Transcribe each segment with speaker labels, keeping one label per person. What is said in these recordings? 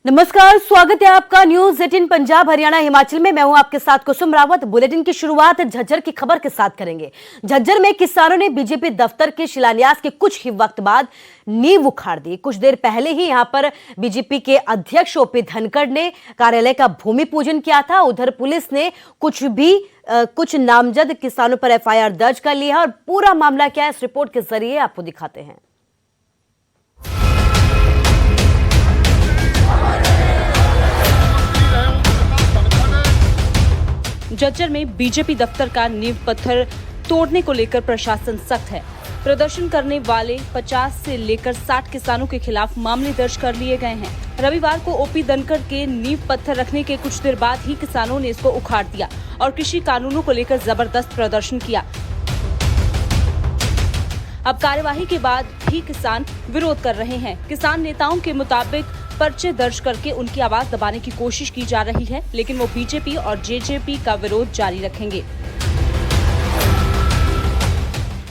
Speaker 1: नमस्कार, स्वागत है आपका न्यूज 18 पंजाब हरियाणा हिमाचल में। मैं हूं आपके साथ कुसुम रावत। बुलेटिन की शुरुआत झज्जर की खबर के साथ करेंगे। झज्जर में किसानों ने बीजेपी दफ्तर के शिलान्यास के कुछ ही वक्त बाद नींव उखाड़ दी। कुछ देर पहले ही यहां पर बीजेपी के अध्यक्ष ओपी धनखड़ ने कार्यालय का भूमि पूजन किया था। उधर पुलिस ने कुछ नामजद किसानों पर एफआईआर दर्ज कर ली है और पूरा मामला क्या है इस रिपोर्ट के जरिए आपको दिखाते हैं।
Speaker 2: झज्जर में बीजेपी दफ्तर का नींव पत्थर तोड़ने को लेकर प्रशासन सख्त है। प्रदर्शन करने वाले 50 से लेकर 60 किसानों के खिलाफ मामले दर्ज कर लिए गए हैं। रविवार को ओपी धनखड़ के नींव पत्थर रखने के कुछ देर बाद ही किसानों ने इसको उखाड़ दिया और कृषि कानूनों को लेकर जबरदस्त प्रदर्शन किया। अब कार्यवाही के बाद भी किसान विरोध कर रहे हैं। किसान नेताओं के मुताबिक पर्चे दर्ज करके उनकी आवाज दबाने की कोशिश की जा रही है, लेकिन वो बीजेपी और जेजेपी का विरोध जारी रखेंगे।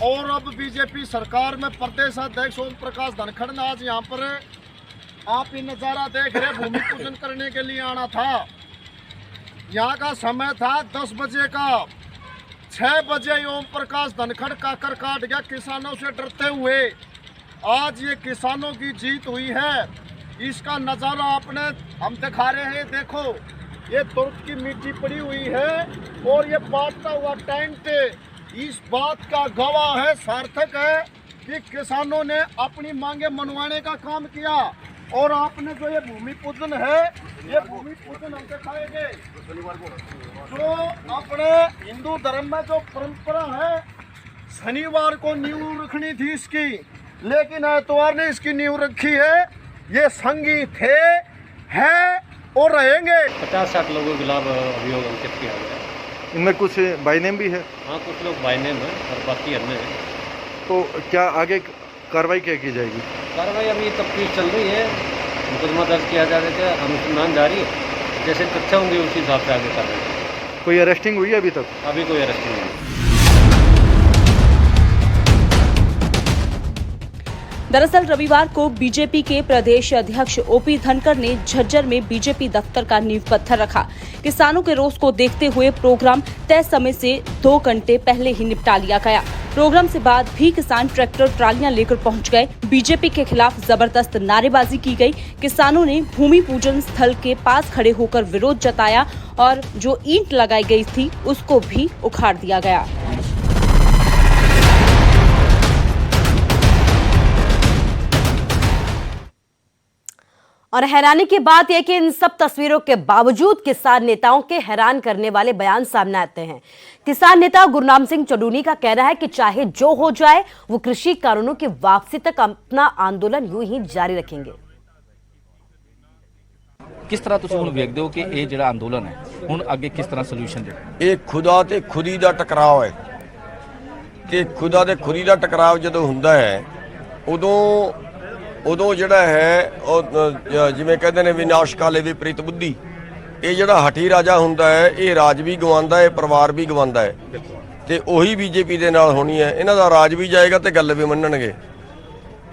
Speaker 3: और अब बीजेपी सरकार में प्रदेश अध्यक्ष ओम प्रकाश धनखड़ ने आज यहाँ पर आप ये नज़ारा देख रहे भूमि पूजन करने के लिए आना था। यहाँ का समय था 10 बजे का। 6 बजे ओम प्रकाश धनखड़ काकर काट गया किसानों से डरते हुए। आज ये किसानों की जीत हुई है, इसका नज़ारा आपने हम दिखा रहे हैं। देखो ये तुर्क की मिट्टी पड़ी हुई है और ये बांटता हुआ टेंट इस बात का गवाह है, सार्थक है कि किसानों ने अपनी मांगे मनवाने का काम किया। और आपने जो ये भूमि पूजन है, ये भूमि पूजन हम दिखाएंगे। जो अपने हिंदू धर्म में जो परंपरा है, शनिवार को नींव रखनी थी इसकी, लेकिन एतवार ने इसकी नींव रखी है। ये संगी थे, हैं और रहेंगे।
Speaker 4: 50-60 लोगों के खिलाफ अभियोग अंकित किया गया है।
Speaker 5: इनमें कुछ बाई नेम भी है?
Speaker 4: हाँ, कुछ लोग बाई नेम है और बाकी अन्य है।
Speaker 5: तो क्या आगे कार्रवाई क्या की जाएगी?
Speaker 4: कार्रवाई अभी तफ्तीश चल रही है, मुकदमा दर्ज किया जा रहा है, अनुसंधान जारी है। जैसे तथ्य होंगे उसी हिसाब से आगे कार्रवाई।
Speaker 5: कोई अरेस्टिंग हुई है अभी तक?
Speaker 4: अभी कोई अरेस्टिंग नहीं है।
Speaker 2: दरअसल रविवार को बीजेपी के प्रदेश अध्यक्ष ओपी धनखड़ ने झज्जर में बीजेपी दफ्तर का नींव पत्थर रखा। किसानों के रोष को देखते हुए प्रोग्राम तय समय से 2 घंटे पहले ही निपटा लिया गया। प्रोग्राम से बाद भी किसान ट्रैक्टर ट्रालियां लेकर पहुंच गए। बीजेपी के खिलाफ जबरदस्त नारेबाजी की गई। किसानों ने भूमि पूजन स्थल के पास खड़े होकर विरोध जताया और जो ईंट लगाई गई थी उसको भी उखाड़ दिया गया।
Speaker 1: और हैरानी की बात यह कि इन सब तस्वीरों के बावजूद किसान नेताओं के हैरान करने वाले बयान सामने आते हैं। किसान नेता गुरनाम सिंह चडूनी का कहना है कि चाहे जो हो जाए वो कृषि कानूनों की वापसी तक अपना आंदोलन यूं ही जारी रखेंगे।
Speaker 6: किस तरह तुम ਹੁਣ ਵੇਖਦੇ ਹੋ ਕਿ ਇਹ ਜਿਹੜਾ ਅੰਦੋਲਨ ਹੈ ਹੁਣ ਅੱਗੇ ਕਿਸ ਤਰ੍ਹਾਂ ਸੋਲੂਸ਼ਨ ਜਿਹੜਾ
Speaker 7: ਇਹ ਖੁਦਾ ਤੇ ਖੁਦੀ ਦਾ ਟਕਰਾਅ ਹੈ ਕਿ ਖੁਦਾ ਤੇ ਖੁਦੀ ਦਾ ਟਕਰਾਅ ਜਦੋਂ ਹੁੰਦਾ ਹੈ ਉਦੋਂ ਜਿਹੜਾ ਹੈ ਉਹ ਜਿਵੇਂ ਕਹਿੰਦੇ ਨੇ ਵਿਨਾਸ਼ ਕਾਲੇ ਵਿਪਰੀਤ ਬੁੱਧੀ, ਇਹ ਜਿਹੜਾ ਹਠੀ ਰਾਜਾ ਹੁੰਦਾ ਹੈ ਇਹ ਰਾਜ ਵੀ ਗਵਾਉਂਦਾ ਹੈ, ਪਰਿਵਾਰ ਵੀ ਗਵਾਉਂਦਾ ਹੈ। ਤੇ ਉਹੀ ਬੀਜੇਪੀ ਦੇ ਨਾਲ ਹੋਣੀ ਹੈ। ਇਹਨਾਂ ਦਾ ਰਾਜ ਵੀ ਜਾਏਗਾ ਤੇ ਗੱਲ ਵੀ ਮੰਨਣਗੇ।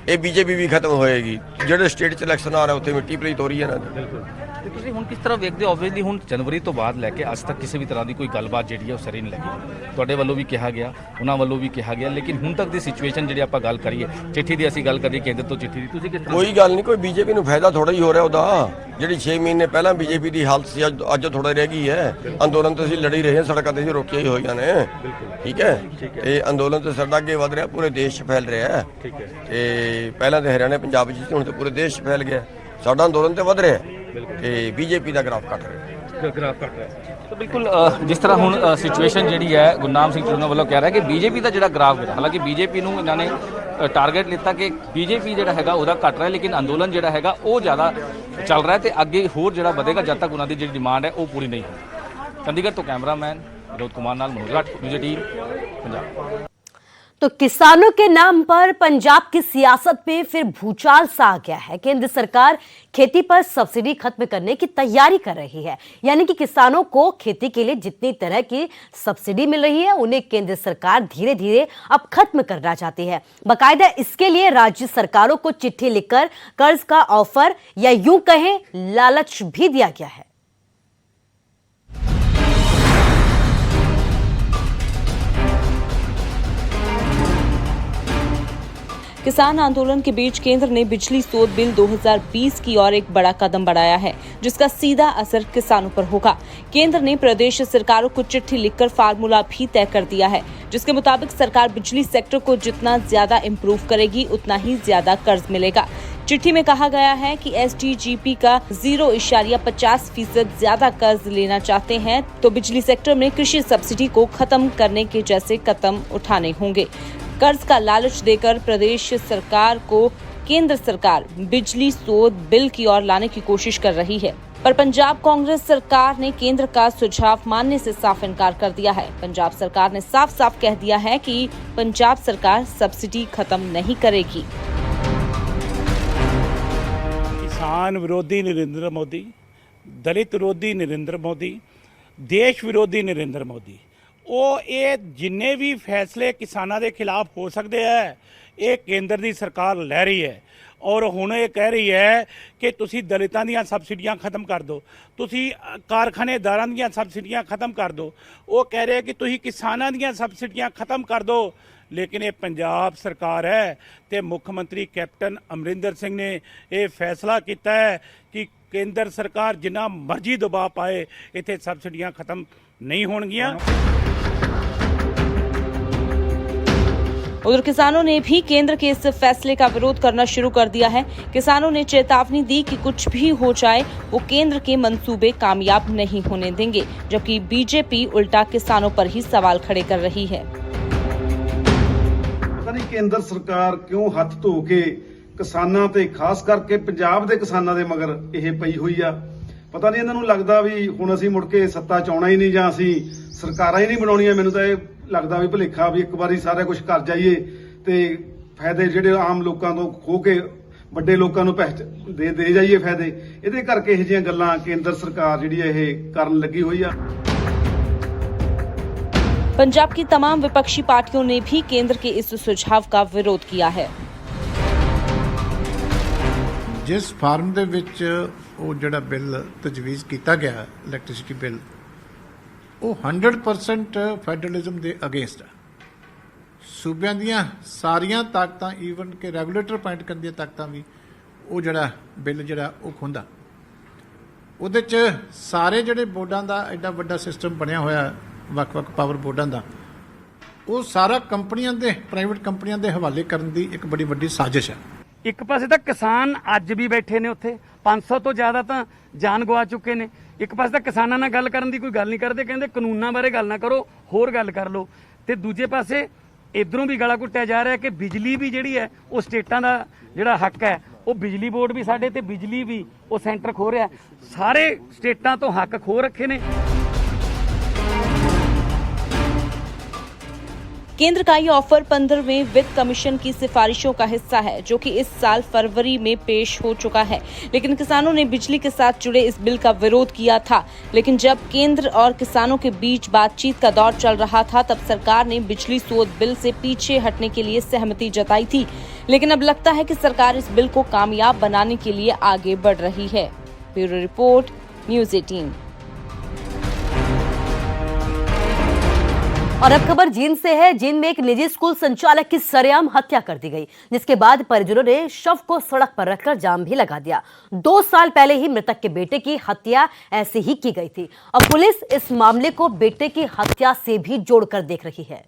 Speaker 7: ਇਹ ਬੀਜੇਪੀ ਵੀ ਖਤਮ ਹੋਏਗੀ। ਜਿਹੜੇ ਸਟੇਟ 'ਚ ਇਲੈਕਸ਼ਨ ਆ ਰਿਹਾ ਉੱਥੇ ਮਿੱਟੀ ਪਲੀਤ ਹੋ ਰਹੀ ਹੈ ਨਾ।
Speaker 6: ਤੁਸੀਂ ਹੁਣ ਕਿਸ ਤਰ੍ਹਾਂ ਵੇਖਦੇ ਹੋ? ਆਬਵੀਅਸਲੀ ਹੁਣ ਜਨਵਰੀ ਤੋਂ ਬਾਅਦ ਲੈ ਕੇ ਅੱਜ ਤੱਕ ਕਿਸੇ ਵੀ ਤਰ੍ਹਾਂ ਦੀ ਕੋਈ ਗੱਲਬਾਤ ਜਿਹੜੀ ਹੈ ਉਹ ਸਰੀ ਨਹੀਂ ਲੱਗੀ। ਤੁਹਾਡੇ ਵੱਲੋਂ ਵੀ ਕਿਹਾ ਗਿਆ, ਉਹਨਾਂ ਵੱਲੋਂ ਵੀ ਕਿਹਾ ਗਿਆ, ਲੇਕਿਨ ਹੁਣ ਤੱਕ ਦੀ ਸਿਚੁਏਸ਼ਨ ਜਿਹੜੀ ਆਪਾਂ ਗੱਲ ਕਰੀਏ, ਚਿੱਠੀ ਦੀ ਅਸੀਂ ਗੱਲ ਕਰੀਏ ਕੇਂਦਰ ਤੋਂ ਚਿੱਠੀ ਦੀ, ਤੁਸੀਂ ਕਿਸ ਤਰ੍ਹਾਂ?
Speaker 7: ਕੋਈ ਗੱਲ ਨਹੀਂ, ਕੋਈ ਬੀਜੇਪੀ ਨੂੰ ਫਾਇਦਾ ਥੋੜਾ ਹੀ ਹੋ ਰਿਹਾ ਉਹਦਾ। ਜਿਹੜੀ 6 ਮਹੀਨੇ ਪਹਿਲਾਂ ਬੀਜੇਪੀ ਦੀ ਹਾਲਤ ਸੀ ਅੱਜ ਥੋੜਾ ਰਹਿ ਗਈ ਹੈ। ਅੰਦੋਲਨ ਤਾਂ ਅਸੀਂ ਲੜੀ ਰਹੇ ਹਾਂ, ਸੜਕਾਂ ਤੇ ਅਸੀਂ ਰੋਕੀਆਂ ਹੀ ਹੋਈਆਂ ਨੇ। ਠੀਕ ਹੈ, ਇਹ ਅੰਦੋਲਨ ਤਾਂ ਸਾਡਾ ਅੱਗੇ ਵਧ ਰਿਹਾ, ਪੂਰੇ ਦੇਸ਼ 'ਚ ਫੈਲ ਰਿਹਾ ਹੈ। ਤੇ ਪਹਿਲਾਂ ਤਾਂ ਹਰਿਆਣਾ ਪੰਜਾਬ 'ਚ ਹੁਣ ਤਾਂ ਪੂਰੇ ਦੇਸ਼ 'ਚ ਫੈਲ ਗਿਆ। ਸਾਡਾ ਅੰਦੋਲਨ ਤੇ ਵਧ ਰਿਹਾ ਤੇ ਬੀਜੇਪੀ ਦਾ ਗ੍ਰਾਫ ਘਟ ਰਿਹਾ।
Speaker 6: तो बिल्कुल जिस तरह हुण सिचुएशन जी है गुरनाम सिंह चडूना वालों कह रहा है कि बीजेपी का जो ग्राफ है, हालांकि बीजेपी को इन्होंने टारगेट लिता कि बीजेपी जो है घट रहा है, लेकिन अंदोलन जो है वो ज़्यादा चल रहा है तो अगे होर जो बढ़ेगा जब तक उन्होंने जी डिमांड है वो पूरी नहीं होगी। चंडीगढ़ तो कैमरामैन विनोद कुमार नाल मनोज राठ, न्यूज़ 18 पंजाब।
Speaker 1: तो किसानों के नाम पर पंजाब की सियासत में फिर भूचाल सा आ गया है। केंद्र सरकार खेती पर सब्सिडी खत्म करने की तैयारी कर रही है, यानी कि किसानों को खेती के लिए जितनी तरह की सब्सिडी मिल रही है उन्हें केंद्र सरकार धीरे धीरे अब खत्म करना चाहती है। बाकायदा इसके लिए राज्य सरकारों को चिट्ठी लिखकर कर्ज का ऑफर या यूं कहें लालच भी दिया गया है।
Speaker 2: किसान आंदोलन के बीच केंद्र ने बिजली स्रोत बिल 2020 की ओर एक बड़ा कदम बढ़ाया है, जिसका सीधा असर किसानों पर होगा। केंद्र ने प्रदेश सरकारों को चिट्ठी लिखकर फार्मूला भी तय कर दिया है, जिसके मुताबिक सरकार बिजली सेक्टर को जितना ज्यादा इम्प्रूव करेगी उतना ही ज्यादा कर्ज मिलेगा। चिट्ठी में कहा गया है कि SDGP का 0.50% ज्यादा कर्ज लेना चाहते हैं तो बिजली सेक्टर में कृषि सब्सिडी को खत्म करने के जैसे कदम उठाने होंगे। कर्ज का लालच देकर प्रदेश सरकार को केंद्र सरकार बिजली स्रोत बिल की ओर लाने की कोशिश कर रही है, पर पंजाब कांग्रेस सरकार ने केंद्र का सुझाव मानने से साफ इनकार कर दिया है। पंजाब सरकार ने साफ साफ कह दिया है कि पंजाब सरकार सब्सिडी खत्म नहीं करेगी।
Speaker 8: किसान विरोधी नरेंद्र मोदी, दलित विरोधी नरेंद्र मोदी, देश विरोधी नरेंद्र मोदी, ਉਹ ਇਹ ਜਿੰਨੇ ਵੀ ਫੈਸਲੇ ਕਿਸਾਨਾਂ ਦੇ ਖਿਲਾਫ ਹੋ ਸਕਦੇ ਹੈ ਇਹ ਕੇਂਦਰ ਦੀ ਸਰਕਾਰ ਲੈ ਰਹੀ ਹੈ ਔਰ ਹੁਣ ਇਹ ਕਹਿ ਰਹੀ ਹੈ ਕਿ ਤੁਸੀਂ ਦਲਿਤਾਂ ਦੀਆਂ ਸਬਸਿਡੀਆਂ ਖਤਮ ਕਰ ਦਿਓ, ਤੁਸੀਂ ਕਾਰਖਾਨੇਦਾਰਾਂ ਦੀਆਂ ਸਬਸਿਡੀਆਂ ਖਤਮ ਕਰ ਦਿਓ। ਉਹ ਕਹਿ ਰਹੇ ਕਿ ਤੁਸੀਂ ਕਿਸਾਨਾਂ ਦੀਆਂ ਸਬਸਿਡੀਆਂ ਖਤਮ ਕਰ ਦਿਓ। लेकिन ये पंजाब सरकार है तो मुख्यमंत्री कैप्टन अमरिंदर सिंह ने यह फैसला किया है कि केंद्र सरकार जिन्ना मर्जी दबाव पाए इत्थे सबसिडियां खत्म नहीं होणगियां।
Speaker 2: उधर किसानों ने भी केंद्र के इस फैसले का विरोध करना शुरू कर दिया है। किसानों ने चेतावनी दी कि कुछ भी हो जाए वो केंद्र के मंसूबे कामयाब नहीं होने देंगे, जबकि बीजेपी उल्टा किसानों पर ही सवाल खड़े कर रही है।
Speaker 9: ਪਤਾ ਨਹੀਂ ਕੇਂਦਰ ਸਰਕਾਰ ਕਿਉਂ ਹੱਥ ਧੋ ਕੇ ਕਿਸਾਨਾਂ ਤੇ ਖਾਸ ਕਰਕੇ ਪੰਜਾਬ ਦੇ ਕਿਸਾਨਾਂ ਦੇ ਮਗਰ ਇਹ ਪਈ ਹੋਈ ਆ। ਪਤਾ ਨਹੀਂ ਇਹਨਾਂ ਨੂੰ ਲੱਗਦਾ ਵੀ ਹੁਣ ਅਸੀਂ ਮੁੜ ਕੇ ਸੱਤਾ ਚ ਆਉਣਾ ਹੀ ਨਹੀਂ ਜਾਂ ਅਸੀਂ ਸਰਕਾਰਾਂ ਹੀ ਨਹੀਂ ਬਣਾਉਣੀਆਂ। ਮੈਨੂੰ ਤਾਂ ਇਹ ਲੱਗਦਾ ਵੀ ਭੁਲੇਖਾ ਵੀ ਇੱਕ ਵਾਰੀ ਸਾਰਾ ਕੁਝ ਕਰ ਜਾਈਏ ਤੇ ਫਾਇਦੇ ਜਿਹੜੇ ਆਮ ਲੋਕਾਂ ਤੋਂ ਖੋ ਕੇ ਵੱਡੇ ਲੋਕਾਂ ਨੂੰ ਦੇ ਜਾਈਏ ਫਾਇਦੇ। ਇਹਦੇ ਕਰਕੇ ਇਹ ਜਿਹੀਆਂ ਗੱਲਾਂ ਕੇਂਦਰ ਸਰਕਾਰ ਜਿਹੜੀ ਇਹ ਕਰਨ ਲੱਗੀ ਹੋਈ ਆ।
Speaker 2: पंजाब की तमाम विपक्षी पार्टियों ने भी केंद्र के इस सुझाव का विरोध किया है।
Speaker 10: जिस फार्म दे विच वो जिहड़ा बिल तजवीज़ किया गया इलैक्ट्रिसिटी बिल वो 100% फैडरलिज्म के अगेंस्ट है। सूबियां दियां सारियां ताकतां ईवन के रैगूलेटर अपॉइंट करन दियां ताकतां भी वो जिहड़ा बिल जिहड़ा वो खुंदा उहदे च सारे जिहड़े बोर्डां दा एडा वड्डा सिस्टम बनिया होया ਵੱਖ-ਵੱਖ ਪਾਵਰ ਬੋਰਡਾਂ ਦਾ ਉਹ ਸਾਰਾ ਕੰਪਨੀਆਂ ਦੇ ਪ੍ਰਾਈਵੇਟ ਕੰਪਨੀਆਂ ਦੇ ਹਵਾਲੇ ਕਰਨ ਦੀ ਇੱਕ ਬੜੀ ਵੱਡੀ ਸਾਜ਼ਿਸ਼ ਹੈ।
Speaker 11: ਇੱਕ ਪਾਸੇ ਤਾਂ ਕਿਸਾਨ ਅੱਜ ਵੀ ਬੈਠੇ ਨੇ ਉੱਥੇ 500 ਤੋਂ ਜ਼ਿਆਦਾ ਤਾਂ ਜਾਨ ਗਵਾ ਚੁੱਕੇ ਨੇ। ਇੱਕ ਪਾਸੇ ਤਾਂ ਕਿਸਾਨਾਂ ਨਾਲ ਗੱਲ ਕਰਨ ਦੀ ਕੋਈ ਗੱਲ ਨਹੀਂ ਕਰਦੇ, ਕਹਿੰਦੇ ਕਾਨੂੰਨਾਂ ਬਾਰੇ ਗੱਲ ਨਾ ਕਰੋ ਹੋਰ ਗੱਲ ਕਰ ਲਓ। ਤੇ ਦੂਜੇ ਪਾਸੇ ਇਧਰੋਂ ਵੀ ਗਲਾ ਘੁੱਟਿਆ ਜਾ ਰਿਹਾ ਕਿ ਬਿਜਲੀ ਵੀ ਜਿਹੜੀ ਹੈ ਉਹ ਸਟੇਟਾਂ ਦਾ ਜਿਹੜਾ ਹੱਕ ਹੈ ਉਹ ਬਿਜਲੀ ਬੋਰਡ ਵੀ ਸਾਡੇ ਤੇ ਬਿਜਲੀ ਵੀ ਉਹ ਸੈਂਟਰ ਖੋ ਰਿਹਾ। ਸਾਰੇ ਸਟੇਟਾਂ ਤੋਂ ਹੱਕ ਖੋ ਰੱਖੇ ਨੇ।
Speaker 2: केंद्र का ये ऑफर 15वें वित्त कमीशन की सिफारिशों का हिस्सा है, जो कि इस साल फरवरी में पेश हो चुका है। लेकिन किसानों ने बिजली के साथ जुड़े इस बिल का विरोध किया था। लेकिन जब केंद्र और किसानों के बीच बातचीत का दौर चल रहा था तब सरकार ने बिजली स्रोत बिल से पीछे हटने के लिए सहमति जताई थी। लेकिन अब लगता है कि सरकार इस बिल को कामयाब बनाने के लिए आगे बढ़ रही है। Bureau report, news 18।
Speaker 1: और अब खबर जींद से है। जींद में एक निजी स्कूल संचालक की सरेआम हत्या कर दी गई, जिसके बाद परिजनों ने शव को सड़क पर रखकर जाम भी लगा दिया। 2 साल पहले ही मृतक के बेटे की हत्या ऐसे ही की गई थी। अब पुलिस इस मामले को बेटे की हत्या से भी जोड़कर देख रही है।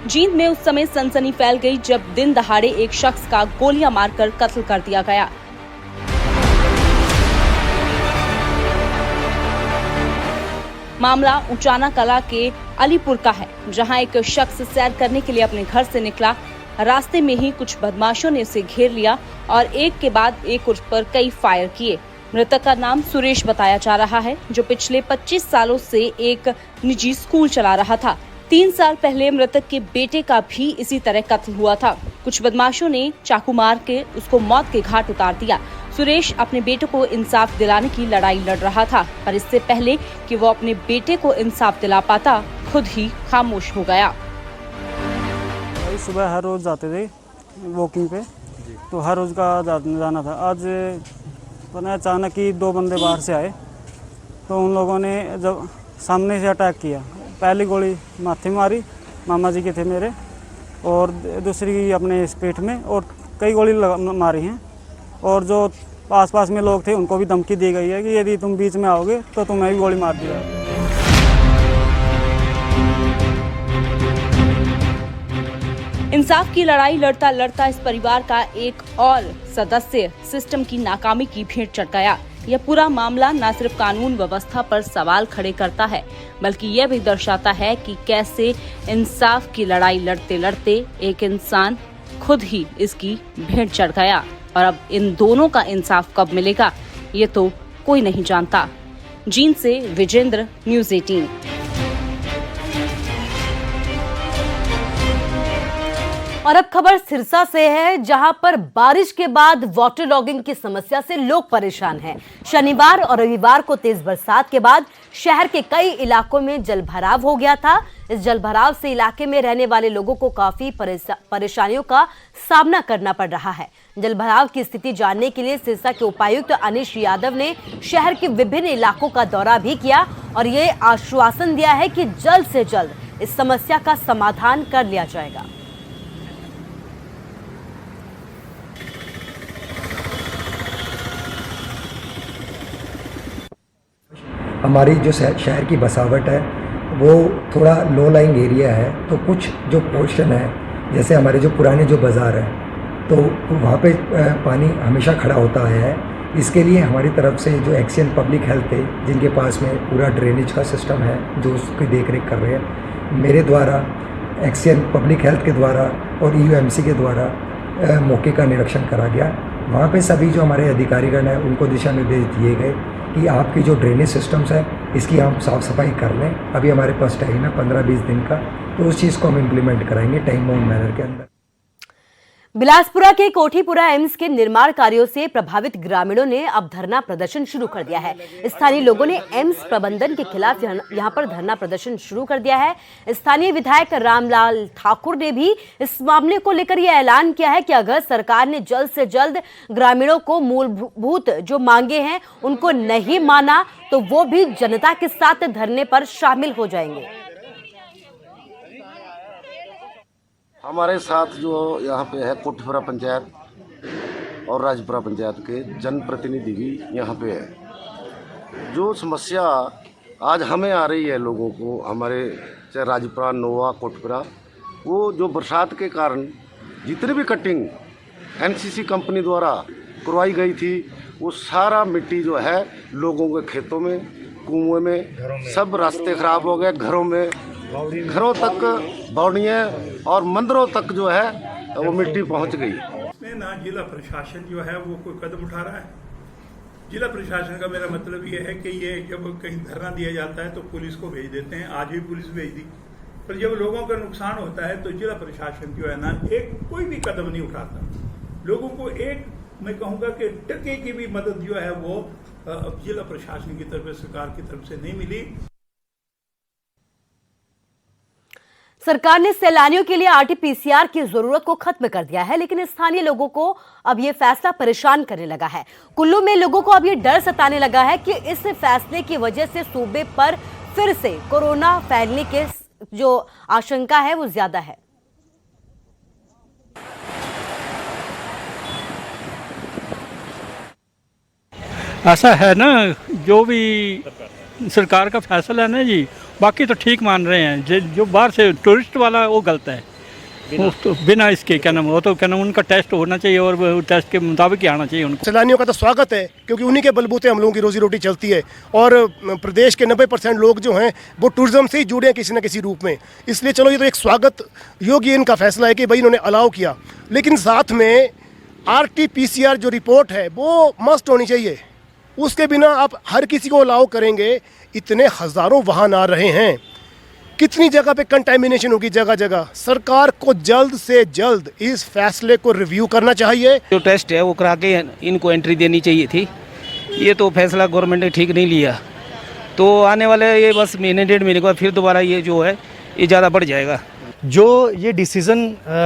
Speaker 2: जींद में उस समय सनसनी फैल गई जब दिन दहाड़े एक शख्स का गोलियां मारकर कत्ल कर दिया गया। मामला उचाना कला के अलीपुर का है, जहां एक शख्स सैर करने के लिए अपने घर से निकला। रास्ते में ही कुछ बदमाशों ने उसे घेर लिया और एक के बाद एक उस पर कई फायर किए। मृतक का नाम सुरेश बताया जा रहा है, जो पिछले 25 सालों से एक निजी स्कूल चला रहा था। 3 साल पहले मृतक के बेटे का भी इसी तरह कत्ल हुआ था। कुछ बदमाशों ने चाकू मार के उसको मौत के घाट उतार दिया। सुरेश अपने बेटे को इंसाफ दिलाने की लड़ाई लड़ रहा था, पर इससे पहले कि वो अपने बेटे को इंसाफ दिला पाता, खुद ही खामोश हो गया।
Speaker 12: सुबह हर रोज जाते थे वॉकिंग पे, तो हर रोज का जाना था। आज पता अचानक ही 2 बंदे बाहर से आए, तो उन लोगों ने जब सामने से अटैक किया, पहली गोली माथे में मारी, मामा जी के थे मेरे, और दूसरी अपने इस पेट में, और कई गोली मारी हैं। और जो पास में लोग थे उनको भी धमकी दी गई है कि यदि तुम बीच में आओगे तो तुम्हें भी गोली मार दी जाएगी।
Speaker 2: इंसाफ की लड़ाई लड़ता लड़ता इस परिवार का एक और सदस्य सिस्टम की नाकामी की भेंट चढ़ गया। यह पूरा मामला न सिर्फ कानून व्यवस्था पर सवाल खड़े करता है, बल्कि यह भी दर्शाता है कि कैसे इंसाफ की लड़ाई लड़ते लड़ते एक इंसान खुद ही इसकी भेंट चढ़ गया। और अब इन दोनों का इंसाफ कब मिलेगा, ये तो कोई नहीं जानता। जींद से विजेंद्र, न्यूज़ 18।
Speaker 1: और अब खबर सिरसा से है, जहां पर बारिश के बाद वाटर लॉगिंग की समस्या से लोग परेशान हैं। शनिवार और रविवार को तेज बरसात के बाद शहर के कई इलाकों में जलभराव हो गया था। इस जलभराव से इलाके में रहने वाले लोगों को काफी परेशानियों का सामना करना पड़ रहा है। जलभराव की स्थिति जानने के लिए सिरसा के उपायुक्त अनिश यादव ने शहर के विभिन्न इलाकों का दौरा भी किया और ये आश्वासन दिया है कि जल्द से जल्द इस समस्या का समाधान कर लिया जाएगा।
Speaker 13: हमारी जो शहर की बसावट है वो थोड़ा लो लाइंग एरिया है, तो कुछ जो पोर्शन है, जैसे हमारे जो पुराने जो बाज़ार है, तो वहाँ पे पानी हमेशा खड़ा होता आया है। इसके लिए हमारी तरफ से जो एक्सियन पब्लिक हेल्थ है, जिनके पास में पूरा ड्रेनेज का सिस्टम है, जो उसकी देख रेख कर रहे हैं, मेरे द्वारा एक्सियन पब्लिक हेल्थ के द्वारा और यूएमसी के द्वारा मौके का निरीक्षण करा गया। वहाँ पे सभी जो हमारे अधिकारीगण हैं उनको दिशा निर्देश दिए गए कि आपकी जो ड्रेनेज सिस्टम्स है इसकी हम साफ़ सफाई कर लें। अभी हमारे पास टाइम है 15-20 दिन का, तो उस चीज़ को हम इम्प्लीमेंट कराएंगे टाइम बाउंड मैनर के अंदर।
Speaker 1: बिलासपुरा के कोठीपुरा एम्स के निर्माण कार्यों से प्रभावित ग्रामीणों ने अब धरना प्रदर्शन शुरू कर दिया है। स्थानीय लोगों ने एम्स प्रबंधन के खिलाफ यहां पर धरना प्रदर्शन शुरू कर दिया है। स्थानीय विधायक रामलाल ठाकुर ने भी इस मामले को लेकर यह ऐलान किया है कि अगर सरकार ने जल्द से जल्द ग्रामीणों को मूलभूत जो मांगे हैं उनको नहीं माना तो वो भी जनता के साथ धरने पर शामिल हो जाएंगे।
Speaker 3: हमारे साथ जो यहाँ पे है कोठीपुरा पंचायत और राजपुरा पंचायत के जनप्रतिनिधि भी यहाँ पे है। जो समस्या आज हमें आ रही है लोगों को, हमारे चाहे राजपुरा, नोवा, कोठीपुरा, वो जो बरसात के कारण जितनी भी कटिंग एनसीसी कंपनी द्वारा करवाई गई थी, वो सारा मिट्टी जो है लोगों के खेतों में, कुएं में, सब रास्ते खराब हो गए, घरों तक, बावड़ियाँ और मंदिरों तक जो है वो मिट्टी पहुंच गई।
Speaker 8: इसमें ना जिला प्रशासन जो है वो कोई कदम उठा रहा है। जिला प्रशासन का मेरा मतलब ये है कि ये जब कहीं धरना दिया जाता है तो पुलिस को भेज देते हैं, आज भी पुलिस भेज दी, पर जब लोगों का नुकसान होता है तो जिला प्रशासन जो है ना एक कोई भी कदम नहीं उठाता। लोगों को एक मैं कहूँगा कि टके की भी मदद जो है वो जिला प्रशासन की तरफ से, सरकार की तरफ से नहीं मिली।
Speaker 1: सरकार ने सैलानियों के लिए आरटीपीसीआर की जरूरत को खत्म कर दिया है, लेकिन स्थानीय लोगों को अब यह फैसला परेशान करने लगा है। कुल्लू में लोगों को अब यह डर सताने लगा है कि इस फैसले की वजह से सूबे पर फिर से कोरोना फैलने के जो आशंका है वो ज्यादा है।
Speaker 11: ऐसा है ना, जो भी सरकार का फैसला है ना जी, बाकी तो ठीक मान रहे हैं। जो बाहर से टूरिस्ट वाला वो गलत है। वो तो बिना इसके क्या नाम, वो तो क्या नाम, उनका टेस्ट होना चाहिए और वो टेस्ट के मुताबिक ही आना चाहिए उनको।
Speaker 3: सैलानियों का तो स्वागत है, क्योंकि उन्हीं के बलबूते हम लोगों की रोजी रोटी चलती है और प्रदेश के 90% लोग जो हैं वो टूरिज्म से ही जुड़े हैं किसी न किसी रूप में। इसलिए चलो ये तो एक स्वागत योग्य इनका फैसला है कि भाई इन्होंने अलाउ किया, लेकिन साथ में RT-PCR जो रिपोर्ट है वो मस्ट होनी चाहिए। उसके बिना आप हर किसी को अलाउ करेंगे, इतने हज़ारों वाहन आ रहे हैं, कितनी जगह पे कंटेमिनेशन होगी जगह जगह। सरकार को जल्द से जल्द इस फैसले को रिव्यू करना चाहिए।
Speaker 11: जो टेस्ट है वो करा के इनको एंट्री देनी चाहिए थी। ये तो फैसला गवर्नमेंट ने ठीक नहीं लिया, तो आने वाले ये बस महीने 1.5 महीने के बाद फिर दोबारा ये जो है ये ज़्यादा बढ़ जाएगा।
Speaker 14: जो ये डिसीज़न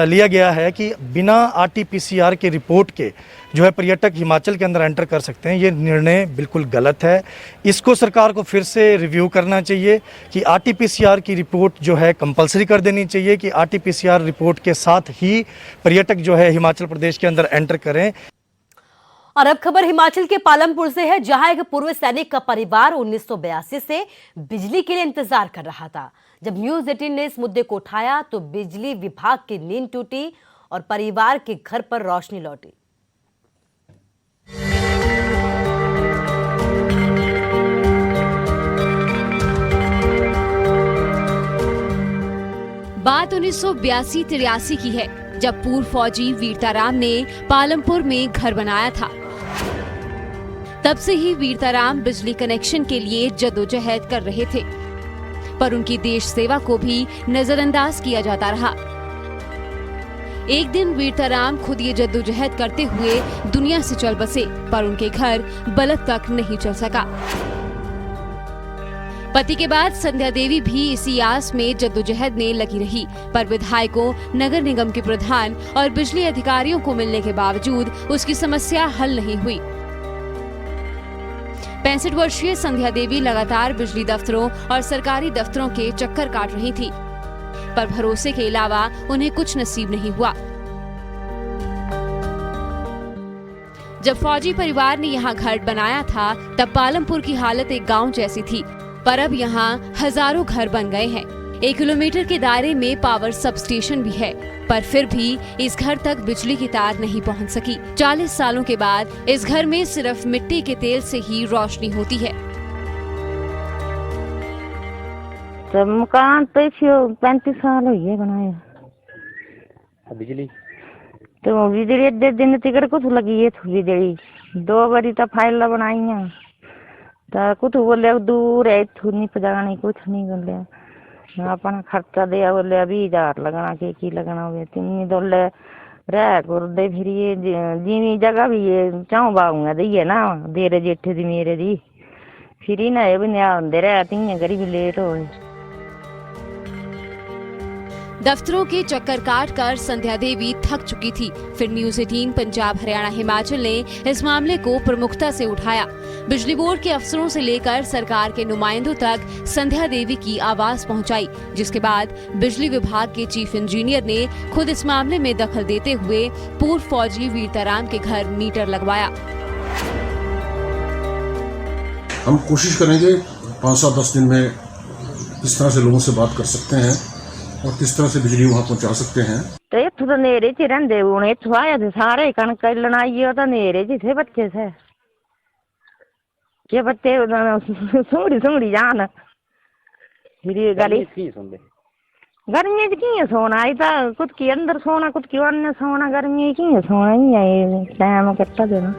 Speaker 14: लिया गया है कि बिना RT-PCR के रिपोर्ट के जो है पर्यटक हिमाचल के अंदर एंटर कर सकते हैं, ये निर्णय बिल्कुल गलत है। इसको सरकार को फिर से रिव्यू करना चाहिए कि RT-PCR की रिपोर्ट जो है कंपलसरी कर देनी चाहिए कि RT-PCR रिपोर्ट के साथ ही पर्यटक जो है हिमाचल प्रदेश के अंदर एंटर करें।
Speaker 1: और अब खबर हिमाचल के पालमपुर से है, जहां एक पूर्व सैनिक का परिवार 1982 से बिजली के लिए इंतजार कर रहा था। जब न्यूज़ 18 ने इस मुद्दे को उठाया तो बिजली विभाग की नींद टूटी और परिवार के घर पर रोशनी लौटी।
Speaker 15: बात 1982-83 की है, जब पूर्व फौजी वीरताराम ने पालमपुर में घर बनाया था। तब से ही वीरताराम बिजली कनेक्शन के लिए जद्दोजहद कर रहे थे, पर उनकी देश सेवा को भी नजरअंदाज किया जाता रहा। एक दिन वीरताराम खुद ये जद्दोजहद करते हुए दुनिया से चल बसे, पर उनके घर बलद तक नहीं चल सका। पति के बाद संध्या देवी भी इसी आस में जद्दोजहद में लगी रही, पर विधायकों, नगर निगम के प्रधान और बिजली अधिकारियों को मिलने के बावजूद उसकी समस्या हल नहीं हुई। 65 वर्षीय संध्या देवी लगातार बिजली दफ्तरों और सरकारी दफ्तरों के चक्कर काट रही थी, पर भरोसे के अलावा उन्हें कुछ नसीब नहीं हुआ। जब फौजी परिवार ने यहाँ घर बनाया था, तब पालमपुर की हालत एक गांव जैसी थी, पर अब यहाँ हजारों घर बन गए हैं। 1 किलोमीटर के दायरे में पावर सब स्टेशन भी है, पर फिर भी इस घर तक बिजली की तार नहीं पहुंच सकी। 40 सालों के बाद इस घर में सिर्फ मिट्टी के तेल से ही रोशनी होती है।
Speaker 16: तो मकान तो 35 साल हुई है बनाया।
Speaker 11: बिजली
Speaker 16: तो बिजली दे दिन तिकड़ कुछ लगी है, बिजली 2 बारी तो फाइल बनाई है, तो कुछ बोले दूर है, इथू नहीं पजानी, कुछ नहीं बोले अपना खर्चा दे बोले 20,000 लगना की लगना हो, 3 दोले रह कर दे। फिर ये जीनी जगह भी ये चाऊ बाऊंगा दी है ना, देरे जेठे दी मेरे दी, फिर ही ना ये भी नया होंदे रह, तीन करी भी लेट हो।
Speaker 15: दफ्तरों के चक्कर काट कर संध्या देवी थक चुकी थी। फिर न्यूज़ 18 पंजाब हरियाणा हिमाचल ने इस मामले को प्रमुखता से उठाया। बिजली बोर्ड के अफसरों से लेकर सरकार के नुमाइंदों तक संध्या देवी की आवाज पहुंचाई, जिसके बाद बिजली विभाग के चीफ इंजीनियर ने खुद इस मामले में दखल देते हुए पूर्व फौजी वीरताराम के घर मीटर लगवाया।
Speaker 17: हम कोशिश करेंगे 5-10 दिन में किस तरह से लोगों से बात कर सकते हैं और किस तरह से बिजली वहाँ पहुँचा सकते हैं।
Speaker 16: तो इथों तो नेरे च रहिंदे, हुण इथों आया थे सारे कणक लनाई तो नेरे च थे बच्चे से के बच्चे सुंगड़ी जान। फिर गली गर्मी की सोना आई था, कुछ की अंदर सोना, कुछ की अन्य सोना, गर्मी की सोना ही है टाइम कट्टा देना।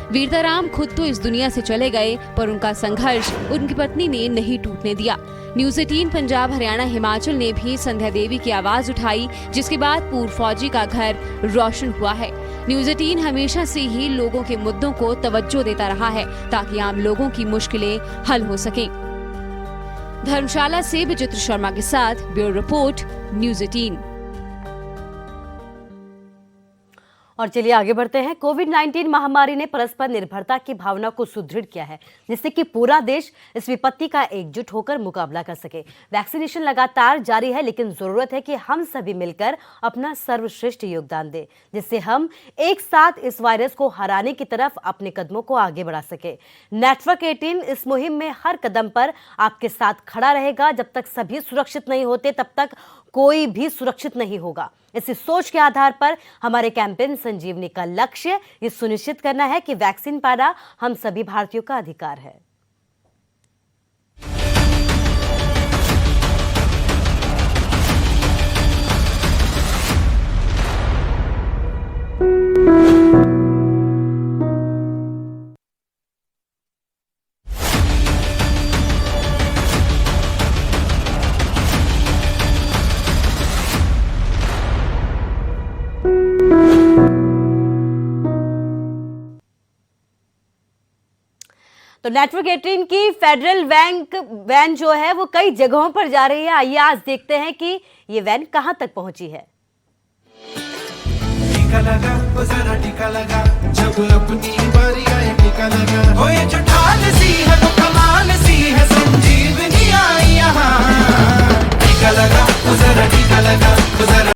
Speaker 15: वीरताराम खुद तो इस दुनिया से चले गए, पर उनका संघर्ष उनकी पत्नी ने नहीं टूटने दिया। न्यूज़ 18 पंजाब हरियाणा हिमाचल ने भी संध्या देवी की आवाज उठाई, जिसके बाद पूर्व फौजी का घर रोशन हुआ है। न्यूज़ 18 हमेशा से ही लोगों के मुद्दों को तवज्जो देता रहा है, ताकि आम लोगों की मुश्किलें हल हो सकें। धर्मशाला से विचित्र शर्मा के साथ ब्यूरो रिपोर्ट, न्यूज़ 18।
Speaker 1: और चलिए आगे बढ़ते हैं। कोविड-19 महामारी ने परस्पर निर्भरता की भावना को सुदृढ़ किया है, जिससे कि पूरा देश इस विपत्ति का एकजुट होकर मुकाबला कर सके। वैक्सीनेशन लगातार जारी है, लेकिन जरूरत है कि हम सभी मिलकर अपना सर्वश्रेष्ठ योगदान दें, जिससे हम एक साथ इस वायरस को हराने की तरफ अपने कदमों को आगे बढ़ा सके। नेटवर्क 18 इस मुहिम में हर कदम पर आपके साथ खड़ा रहेगा। जब तक सभी सुरक्षित नहीं होते, तब तक कोई भी सुरक्षित नहीं होगा। इसी सोच के आधार पर हमारे कैंपेन संजीवनी का लक्ष्य ये सुनिश्चित करना है कि वैक्सीन पाना हम सभी भारतीयों का अधिकार है। तो नेटवर्क 18 की फेडरल वैन जो है वो कई जगहों पर जा रही है। आइए आज देखते हैं कि ये वैन कहां तक पहुंची है।
Speaker 18: टीका लगा, वो जरा टीका लगा, जब अपनी बारी आए टीका लगा, हो ये जो ढाल सी है वो कमाल सी